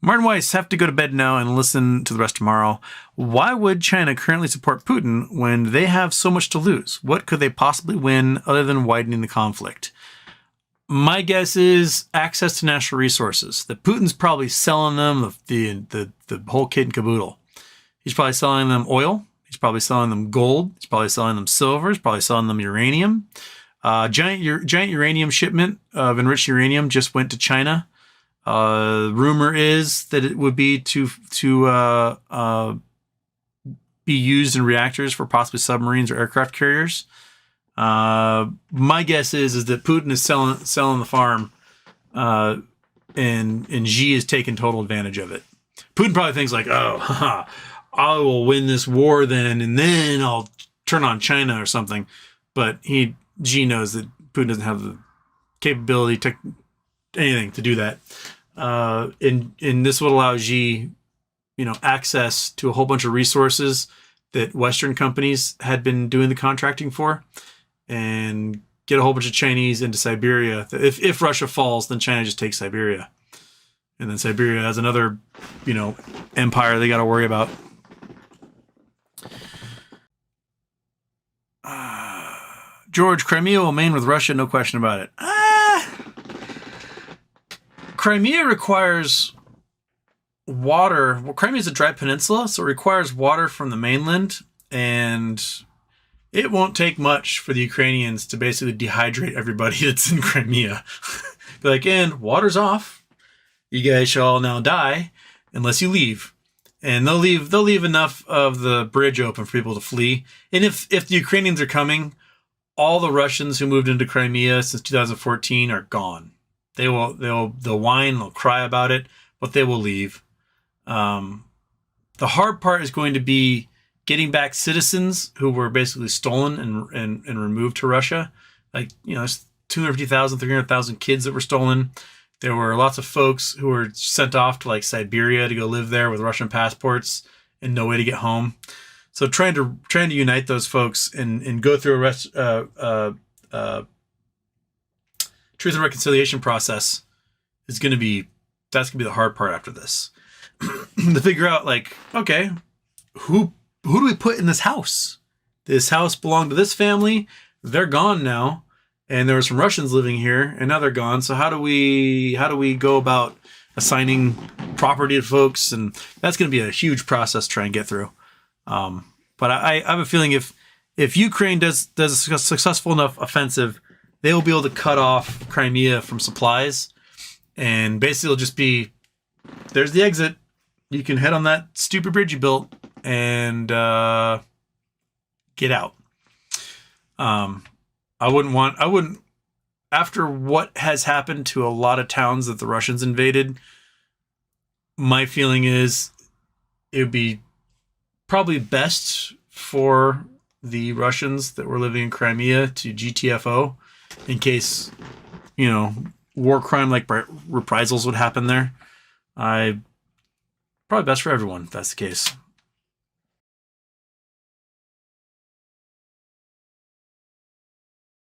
Martin Weiss, have to go to bed now and listen to the rest tomorrow. Why would China currently support Putin when they have so much to lose? What could they possibly win other than widening the conflict? My guess is access to natural resources. That Putin's probably selling them the whole kit and caboodle. He's probably selling them oil. He's probably selling them gold. He's probably selling them silver. He's probably selling them uranium. Giant uranium shipment of enriched uranium just went to China. Rumor is that it would be to be used in reactors for possibly submarines or aircraft carriers. My guess is that Putin is selling the farm, and Xi is taking total advantage of it. Putin probably thinks like, oh, haha, I will win this war then, and then I'll turn on China or something. But Xi knows that Putin doesn't have the capability, anything to do that. And this would allow Xi, access to a whole bunch of resources that Western companies had been doing the contracting for, and get a whole bunch of Chinese into Siberia. If Russia falls, then China just takes Siberia. And then Siberia has another, empire they got to worry about. George, Crimea will remain with Russia, no question about it. Crimea requires water. Well, Crimea is a dry peninsula, so it requires water from the mainland, and it won't take much for the Ukrainians to basically dehydrate everybody that's in Crimea. Be like, and water's off. You guys shall now die unless you leave. And they'll leave enough of the bridge open for people to flee. And if the Ukrainians are coming, all the Russians who moved into Crimea since 2014 are gone. They'll whine, they'll cry about it, but they will leave. The hard part is going to be getting back citizens who were basically stolen and removed to Russia. Like, 250,000, 300,000 kids that were stolen. There were lots of folks who were sent off to like Siberia to go live there with Russian passports and no way to get home. So trying to unite those folks and go through a truth and reconciliation process is going to be the hard part after this. To figure out like, okay, who do we put in this house? This house belonged to this family. They're gone now. And there were some Russians living here and now they're gone. So how do we go about assigning property to folks? And that's going to be a huge process to try and get through. But I have a feeling if Ukraine does a successful enough offensive, they will be able to cut off Crimea from supplies, and basically it'll just be, there's the exit. You can head on that stupid bridge you built and get out. I wouldn't, after what has happened to a lot of towns that the Russians invaded, my feeling is it would be probably best for the Russians that were living in Crimea to GTFO in case, war crime like reprisals would happen there. Probably best for everyone if that's the case.